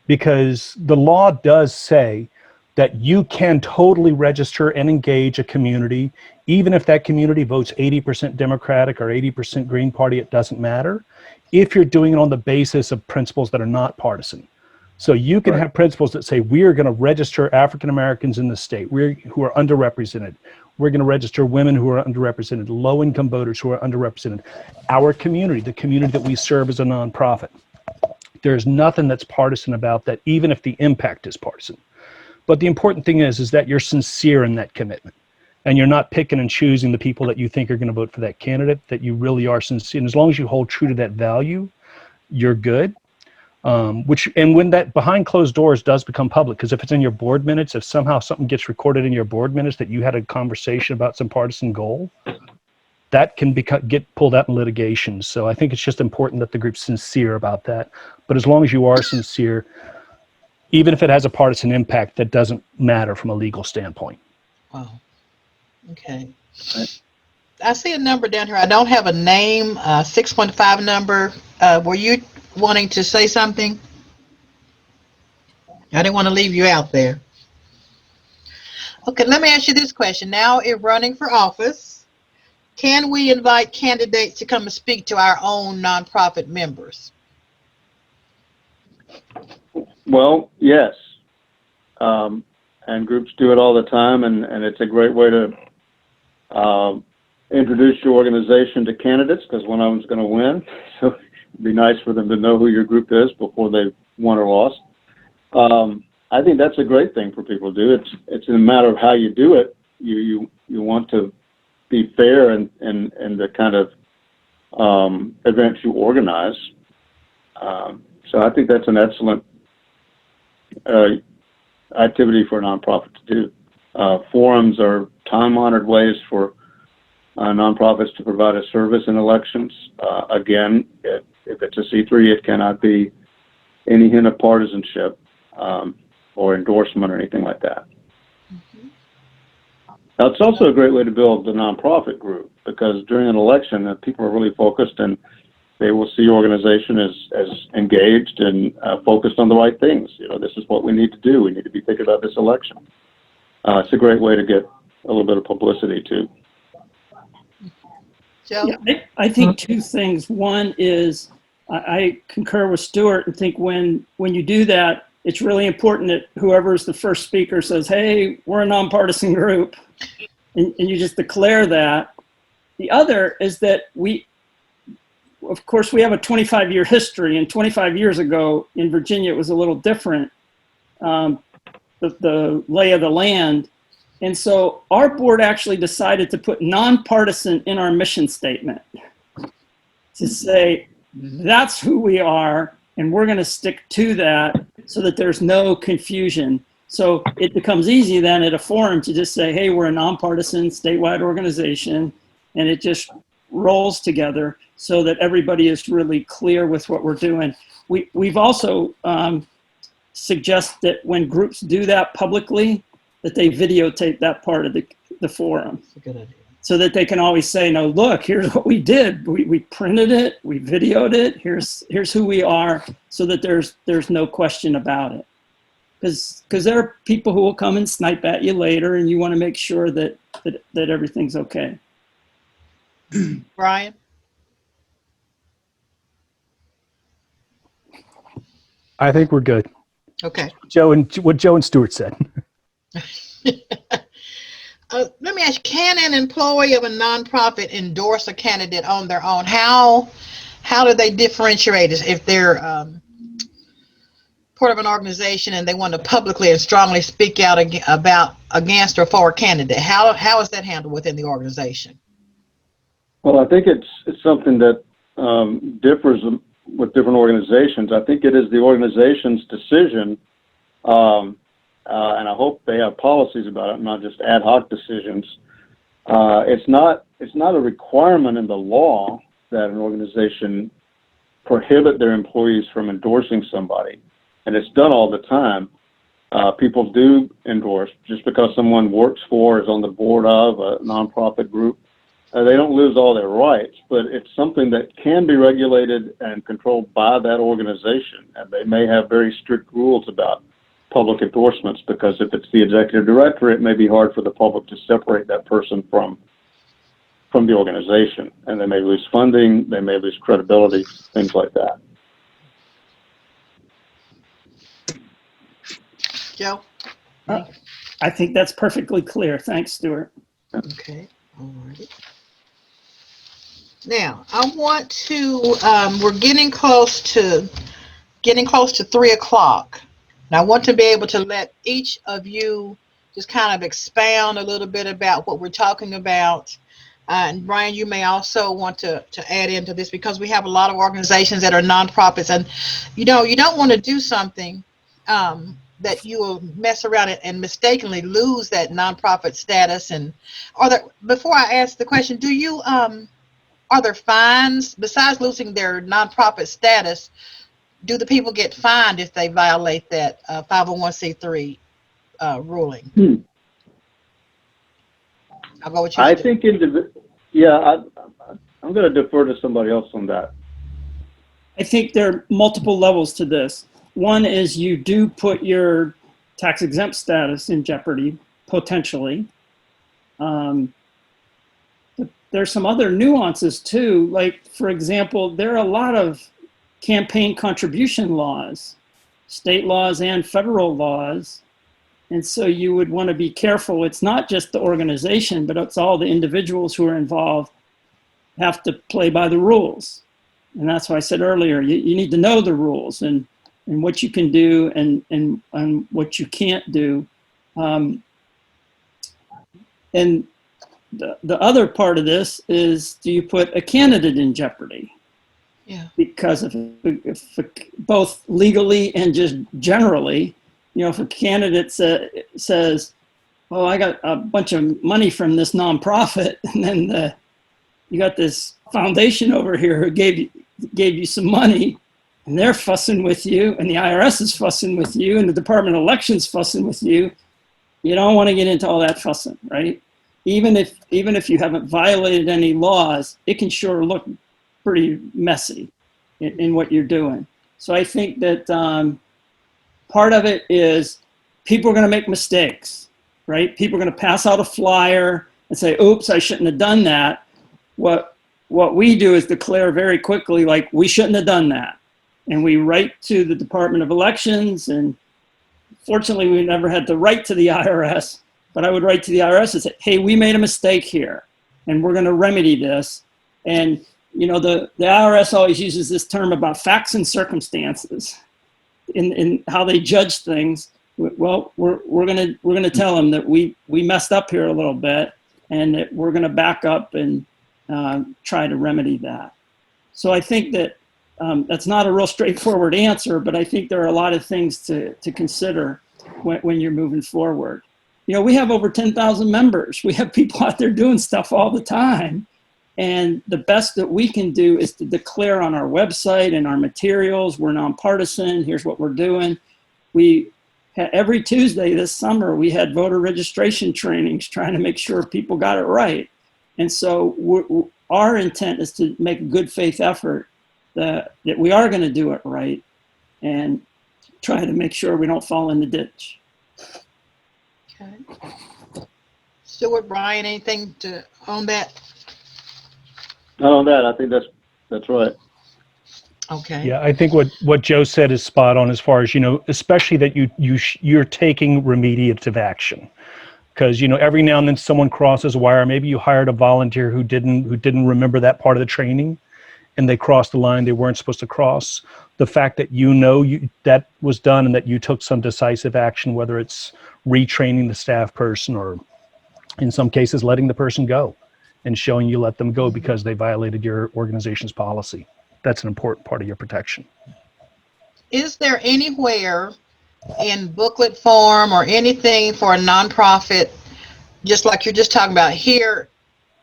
Because the law does say that you can totally register and engage a community, even if that community votes 80% Democratic or 80% Green Party, it doesn't matter, if you're doing it on the basis of principles that are not partisan. So you can have principles that say, we are going to register African Americans in the state who are underrepresented. We're going to register women who are underrepresented, low-income voters who are underrepresented. Our community, the community that we serve as a nonprofit. There's nothing that's partisan about that, even if the impact is partisan. But the important thing is that you're sincere in that commitment. And you're not picking and choosing the people that you think are going to vote for that candidate, that you really are sincere. And as long as you hold true to that value, you're good. And when that behind closed doors does become public, because if it's in your board minutes, if somehow something gets recorded in your board minutes that you had a conversation about some partisan goal, that can get pulled out in litigation. So I think it's just important that the group's sincere about that. But as long as you are sincere, even if it has a partisan impact, that doesn't matter from a legal standpoint. Wow. Okay. I see a number down here. I don't have a name, 615 number. Were you wanting to say something? I didn't want to leave you out there. Okay, let me ask you this question. Now, if running for office, can we invite candidates to come and speak to our own nonprofit members? Well, yes. And groups do it all the time, and it's a great way to introduce your organization to candidates, because one of them's going to win. So it'd be nice for them to know who your group is before they won or lost. I think that's a great thing for people to do. It's a matter of how you do it. You want to be fair in the kind of events you organize. So I think that's an excellent activity for a nonprofit to do. Forums are time-honored ways for nonprofits to provide a service in elections. Again, if it's a C3, it cannot be any hint of partisanship or endorsement or anything like that. Mm-hmm. Now, it's also a great way to build the nonprofit group, because during an election, people are really focused, and they will see your organization as engaged and focused on the right things. You know, this is what we need to do. We need to be thinking about this election. It's a great way to get a little bit of publicity too. Joe? Yeah, I think two things. One is I concur with Stewart and think when you do that, it's really important that whoever's the first speaker says, hey, we're a nonpartisan group, and you just declare that. The other is that of course, we have a 25-year history, and 25 years ago in Virginia, it was a little different, the lay of the land. And so our board actually decided to put nonpartisan in our mission statement to say, that's who we are, and we're going to stick to that so that there's no confusion. So it becomes easy then at a forum to just say, hey, we're a nonpartisan statewide organization, and it just rolls together so that everybody is really clear with what we're doing. We've also suggest that when groups do that publicly, that they videotape that part of the forum. That's a good idea. So that they can always say, no, look, here's what we did. We printed it, we videoed it, here's who we are, so that there's no question about it. Because there are people who will come and snipe at you later, and you want to make sure that everything's okay. Brian? I think we're good. Okay. What Joe and Stewart said. Let me ask, can an employee of a nonprofit endorse a candidate on their own? How do they differentiate if they're part of an organization and they want to publicly and strongly speak out against or for a candidate? How is that handled within the organization? Well, I think it's something that differs with different organizations. I think it is the organization's decision, and I hope they have policies about it, not just ad hoc decisions. It's not a requirement in the law that an organization prohibit their employees from endorsing somebody, and it's done all the time. People do endorse just because someone works for, is on the board of a nonprofit group. They don't lose all their rights, but it's something that can be regulated and controlled by that organization. And they may have very strict rules about public endorsements, because if it's the executive director, it may be hard for the public to separate that person from the organization. And they may lose funding, they may lose credibility, things like that. Joe? I think that's perfectly clear. Thanks, Stewart. Okay. All righty. Now, I want to, we're getting close to 3 o'clock. And I want to be able to let each of you just kind of expound a little bit about what we're talking about. And Brian, you may also want to add into this, because we have a lot of organizations that are nonprofits, and you don't want to do something that you will mess around and mistakenly lose that nonprofit status. And before I ask the question, do you are there fines besides losing their nonprofit status? Do the people get fined if they violate that 501c3 ruling? I'll go with you. I think I'm going to defer to somebody else on that. I think there are multiple levels to this. One is you do put your tax exempt status in jeopardy, potentially. But there's some other nuances too. Like, for example, there are a lot of campaign contribution laws, state laws and federal laws. And so you would want to be careful. It's not just the organization, but it's all the individuals who are involved have to play by the rules. And that's why I said earlier, you need to know the rules and what you can do and what you can't do. And the other part of this is, do you put a candidate in jeopardy? Yeah. Because if both legally and just generally, if a candidate says, "Oh, I got a bunch of money from this nonprofit," and then you got this foundation over here who gave you some money, and they're fussing with you, and the IRS is fussing with you, and the Department of Elections fussing with you, you don't want to get into all that fussing, right? Even if you haven't violated any laws, it can sure look pretty messy in what you're doing. So I think that part of it is people are going to make mistakes, right? People are going to pass out a flyer and say, "Oops, I shouldn't have done that." What we do is declare very quickly, like, we shouldn't have done that. And we write to the Department of Elections, and fortunately we never had to write to the IRS, but I would write to the IRS and say, "Hey, we made a mistake here, and we're going to remedy this." And the IRS always uses this term about facts and circumstances in how they judge things. Well, we're gonna tell them that we messed up here a little bit, and that we're gonna back up and try to remedy that. So I think that that's not a real straightforward answer, but I think there are a lot of things to consider when you're moving forward. We have over 10,000 members. We have people out there doing stuff all the time. And the best that we can do is to declare on our website and our materials, we're nonpartisan, here's what we're doing. Every Tuesday this summer, we had voter registration trainings trying to make sure people got it right. And so our intent is to make a good faith effort that we are going to do it right and try to make sure we don't fall in the ditch. Okay. Stewart, Brian, anything on that? Not on that. I think that's right. Okay. Yeah, I think what Joe said is spot on as far as, especially that you're taking remediative action. Because, every now and then someone crosses a wire. Maybe you hired a volunteer who didn't remember that part of the training, and they crossed the line they weren't supposed to cross. The fact that that was done and that you took some decisive action, whether it's retraining the staff person or in some cases letting the person go and showing you let them go because they violated your organization's policy. That's an important part of your protection. Is there anywhere in booklet form or anything for a nonprofit, just like you're just talking about here,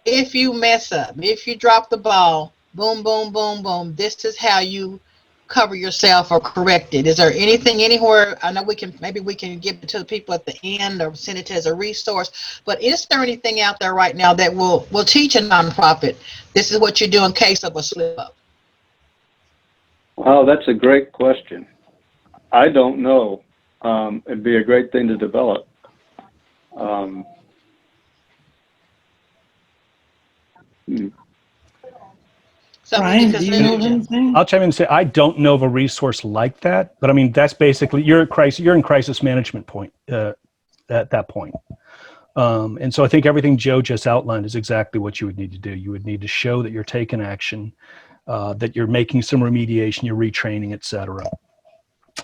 if you mess up, if you drop the ball, boom, boom, boom, boom, this is how you cover yourself or correct it? Is there anything anywhere? I know maybe we can give it to the people at the end or send it as a resource, but is there anything out there right now that will teach a nonprofit, this is what you do in case of a slip up? Wow, that's a great question. I don't know. It'd be a great thing to develop. Brian, do you know of anything? I'll chime in and say I don't know of a resource like that, but I mean that's basically you're in crisis management point at that point. And so I think everything Joe just outlined is exactly what you would need to do. You would need to show that you're taking action, that you're making some remediation, you're retraining, et cetera,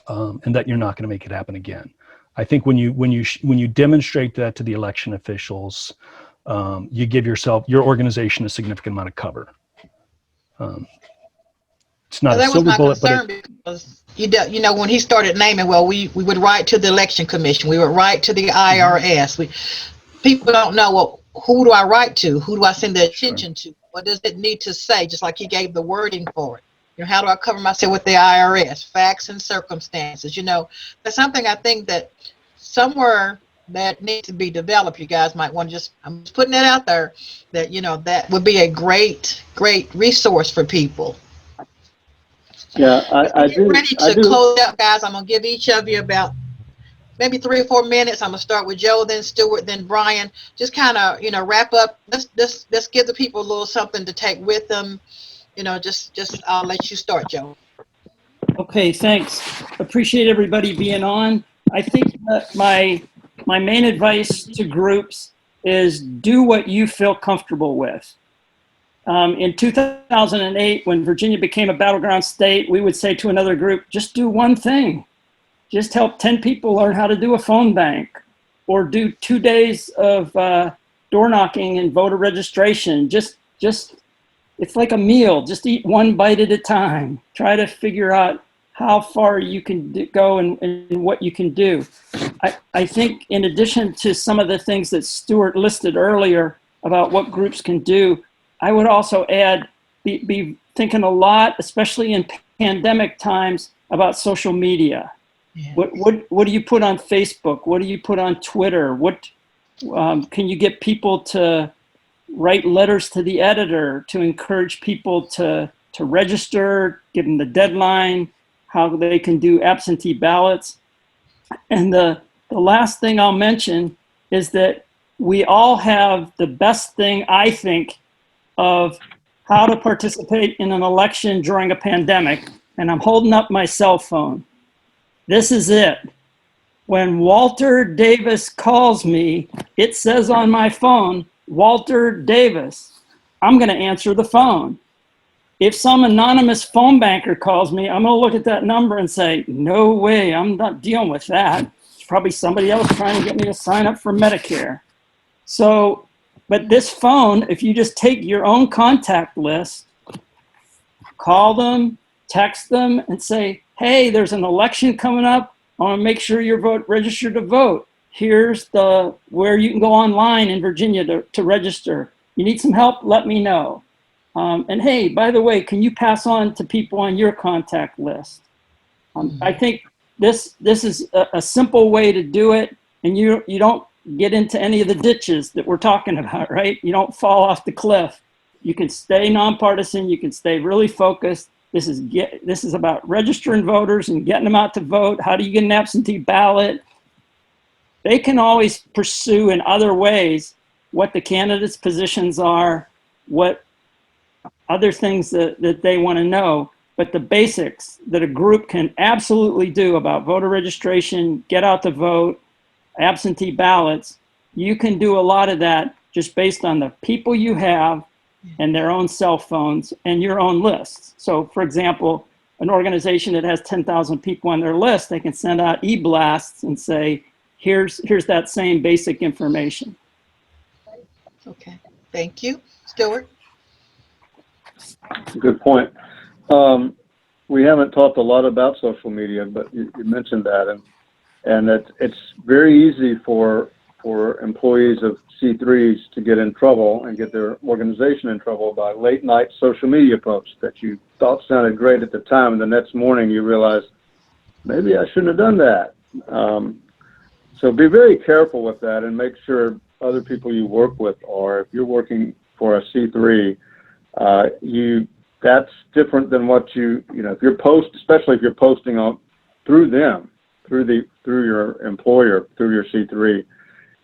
and that you're not going to make it happen again. I think when you demonstrate that to the election officials, you give your organization a significant amount of cover. It's not a silver bullet, but because when he started naming, we would write to the election commission, we would write to the IRS. People don't know, well, who do I write to? Who do I send the attention to? What does it need to say? Just like he gave the wording for it. How do I cover myself with the IRS? Facts and circumstances. That's something I think that somewhere that needs to be developed. You guys might want to I'm just putting that out there, that that would be a great resource for people. Yeah, I do. Ready to close out, guys. I'm gonna give each of you about maybe 3 or 4 minutes. I'm gonna start with Joe, then Stewart, then Brian. Just kind of wrap up. Let's give the people a little something to take with them. Just I'll let you start, Joe. Okay, thanks. Appreciate everybody being on. I think that my main advice to groups is do what you feel comfortable with. In 2008, when Virginia became a battleground state, we would say to another group, just do one thing. Just help 10 people learn how to do a phone bank, or do 2 days of door knocking and voter registration. Just it's like a meal. Just eat one bite at a time. Try to figure out how far you can go and what you can do. I think in addition to some of the things that Stewart listed earlier about what groups can do, I would also add, be thinking a lot, especially in pandemic times, about social media. Yeah. What do you put on Facebook? What do you put on Twitter? What can you get people to write letters to the editor to encourage people to register, give them the deadline, how they can do absentee ballots? And the last thing I'll mention is that we all have the best thing, I think, of how to participate in an election during a pandemic. And I'm holding up my cell phone. This is it. When Walter Davis calls me, it says on my phone, Walter Davis. I'm going to answer the phone. If some anonymous phone banker calls me, I'm going to look at that number and say, no way, I'm not dealing with that. It's probably somebody else trying to get me to sign up for Medicare. So, but this phone, if you just take your own contact list, call them, text them, and say, hey, there's an election coming up. I want to make sure you're registered to vote. Here's where you can go online in Virginia to register. You need some help? Let me know. And hey, by the way, can you pass on to people on your contact list? I think this is a simple way to do it, and you don't get into any of the ditches that we're talking about, right? You don't fall off the cliff. You can stay nonpartisan. You can stay really focused. This is about registering voters and getting them out to vote. How do you get an absentee ballot? They can always pursue in other ways what the candidates' positions are, what other things that they want to know. But the basics that a group can absolutely do about voter registration, get out to vote, absentee ballots, you can do a lot of that just based on the people you have and their own cell phones and your own lists. So for example, an organization that has 10,000 people on their list, they can send out e-blasts and say, here's that same basic information. Okay, thank you. Stewart? Good point. We haven't talked a lot about social media, but you mentioned that, and it's very easy for employees of C3s to get in trouble and get their organization in trouble by late night social media posts that you thought sounded great at the time, and the next morning you realize, maybe I shouldn't have done that. So be very careful with that and make sure other people you work with are. If you're working for a C3, that's different than what you know, if you're especially if you're posting on through them, through your employer, through your C3,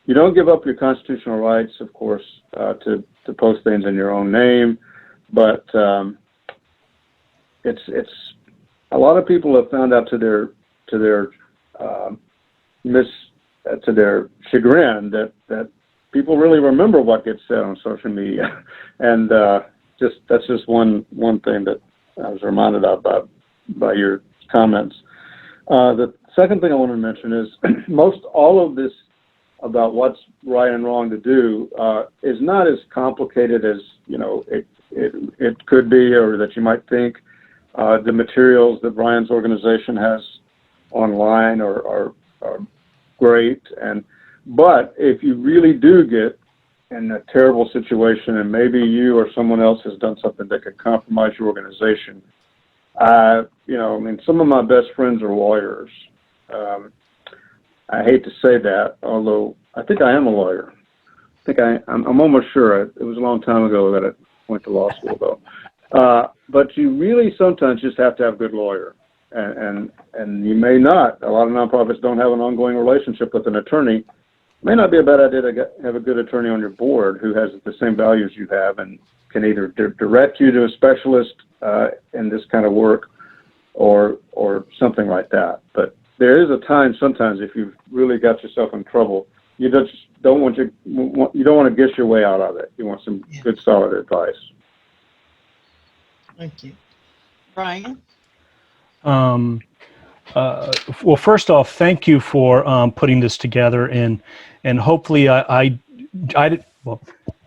you don't give up your constitutional rights, of course, to post things in your own name, but it's a lot of people have found out to their chagrin that people really remember what gets said on social media, and that's just one thing that I was reminded of by your comments. The second thing I want to mention is most all of this about what's right and wrong to do is not as complicated as it could be, or that you might think. The materials that Brian's organization has online are great, but if you really do get in a terrible situation, and maybe you or someone else has done something that could compromise your organization. Some of my best friends are lawyers. I hate to say that, although I think I am a lawyer. I'm almost sure. It was a long time ago that I went to law school, though. But you really sometimes just have to have a good lawyer, and you may not. A lot of nonprofits don't have an ongoing relationship with an attorney. May not be a bad idea to have a good attorney on your board who has the same values you have and can either direct you to a specialist in this kind of work or something like that. But there is a time sometimes if you've really got yourself in trouble, you don't want to guess your way out of it. You want some good solid advice. Thank you. Brian? Well, first off, thank you for putting this together, and hopefully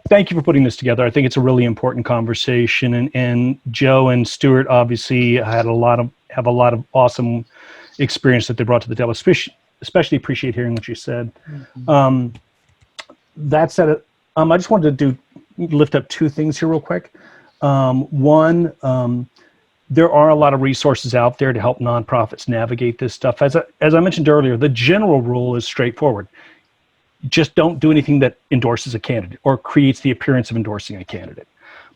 thank you for putting this together. I think it's a really important conversation, and Joe and Stewart obviously have a lot of awesome experience that they brought to the table. Especially appreciate hearing what you said. Mm-hmm. That said, I just wanted to lift up two things here real quick. One. There are a lot of resources out there to help nonprofits navigate this stuff. As I mentioned earlier, the general rule is straightforward. Just don't do anything that endorses a candidate or creates the appearance of endorsing a candidate.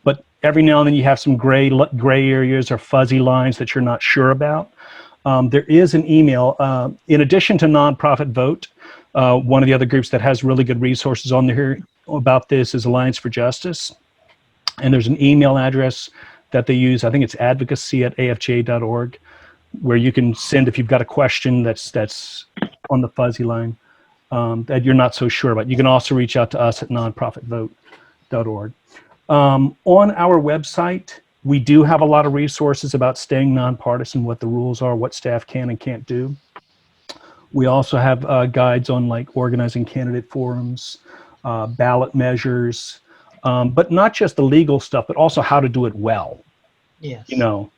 But every now and then you have some gray areas or fuzzy lines that you're not sure about. There is an email. In addition to Nonprofit Vote, one of the other groups that has really good resources on there about this is Alliance for Justice. And there's an email address that they use. I think it's advocacy@afja.org, where you can send if you've got a question that's on the fuzzy line that you're not so sure about. You can also reach out to us at nonprofitvote.org. On our website, we do have a lot of resources about staying nonpartisan, what the rules are, what staff can and can't do. We also have guides on like organizing candidate forums, ballot measures, but not just the legal stuff, but also how to do it well. Yes. The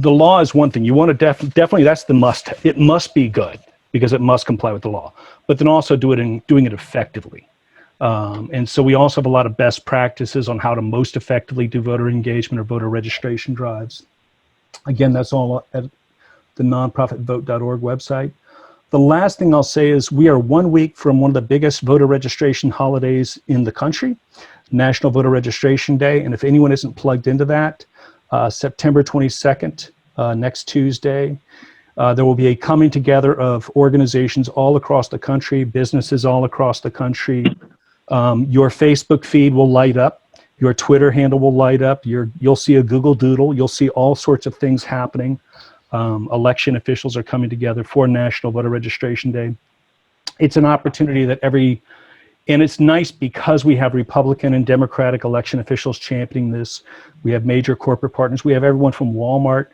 law is one thing. You want to definitely that's the must. It must be good because it must comply with the law. But then also doing it effectively. And so we also have a lot of best practices on how to most effectively do voter engagement or voter registration drives. Again, that's all at the nonprofitvote.org website. The last thing I'll say is we are 1 week from one of the biggest voter registration holidays in the country, National Voter Registration Day. And if anyone isn't plugged into that, September 22nd, next Tuesday. There will be a coming together of organizations all across the country, businesses all across the country. Your Facebook feed will light up. Your Twitter handle will light up. You'll see a Google Doodle. You'll see all sorts of things happening. Election officials are coming together for National Voter Registration Day. It's an opportunity that and it's nice because we have Republican and Democratic election officials championing this. We have major corporate partners. We have everyone from Walmart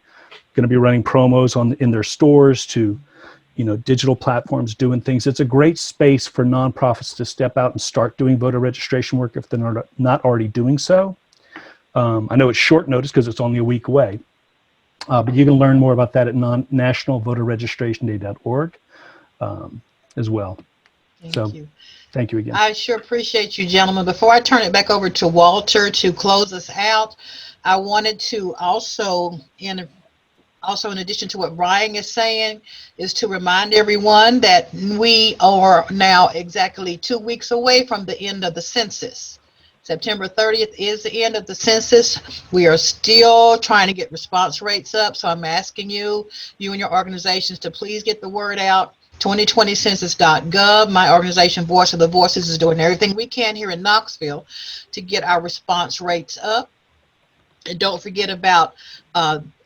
going to be running promos in their stores to, digital platforms doing things. It's a great space for nonprofits to step out and start doing voter registration work if they're not already doing so. I know it's short notice because it's only a week away, but you can learn more about that at nationalvoterregistrationday.org as well. Thank you. Thank you again. I sure appreciate you, gentlemen. Before I turn it back over to Walter to close us out, I wanted to also, in addition to what Brian is saying, is to remind everyone that we are now exactly 2 weeks away from the end of the census. September 30th is the end of the census. We are still trying to get response rates up, so I'm asking you and your organizations to please get the word out. 2020census.gov. My organization, Voice of the Voices, is doing everything we can here in Knoxville to get our response rates up. And don't forget about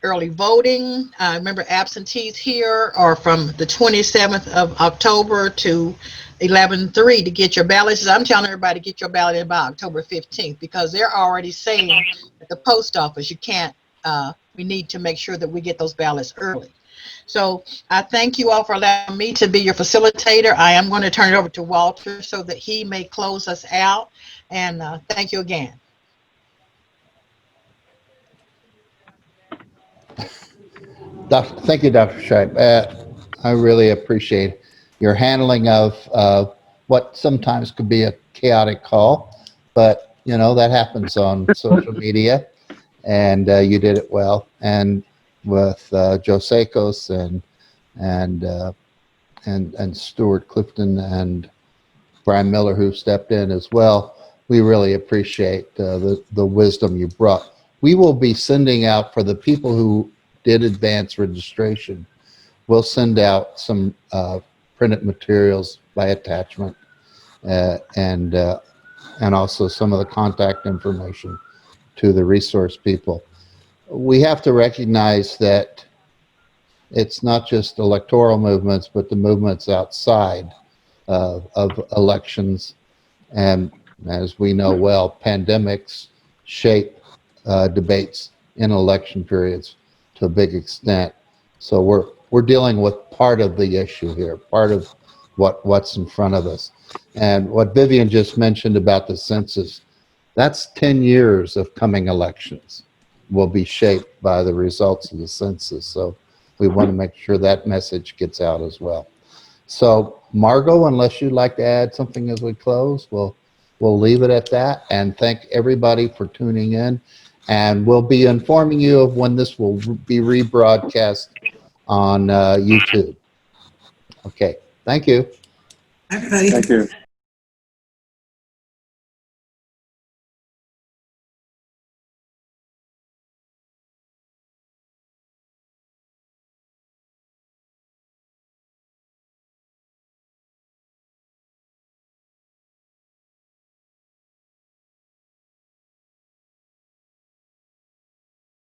early voting. Remember, absentees here are from the 27th of October to 11/3 to get your ballots. I'm telling everybody to get your ballot in by October 15th because they're already saying at the post office we need to make sure that we get those ballots early. So I thank you all for allowing me to be your facilitator. I am going to turn it over to Walter so that he may close us out. And thank you again. Thank you, Dr. Shipe. I really appreciate your handling of what sometimes could be a chaotic call, but that happens on social media, and you did it well. And with Joe Szakos and Stewart Clifton and Brian Miller, who stepped in as well, we really appreciate the wisdom you brought. We will be sending out, for the people who did advance registration, we'll send out some printed materials by attachment and also some of the contact information to the resource people. We have to recognize that it's not just electoral movements, but the movements outside of elections. And as we know well, pandemics shape debates in election periods to a big extent. So we're dealing with part of the issue here, part of what's in front of us. And what Vivian just mentioned about the census, that's 10 years of coming elections will be shaped by the results of the census. So we want to make sure that message gets out as well. So Margot, unless you'd like to add something as we close, we'll leave it at that. And thank everybody for tuning in. And we'll be informing you of when this will be rebroadcast on YouTube. Okay, thank you. Everybody. Thank you.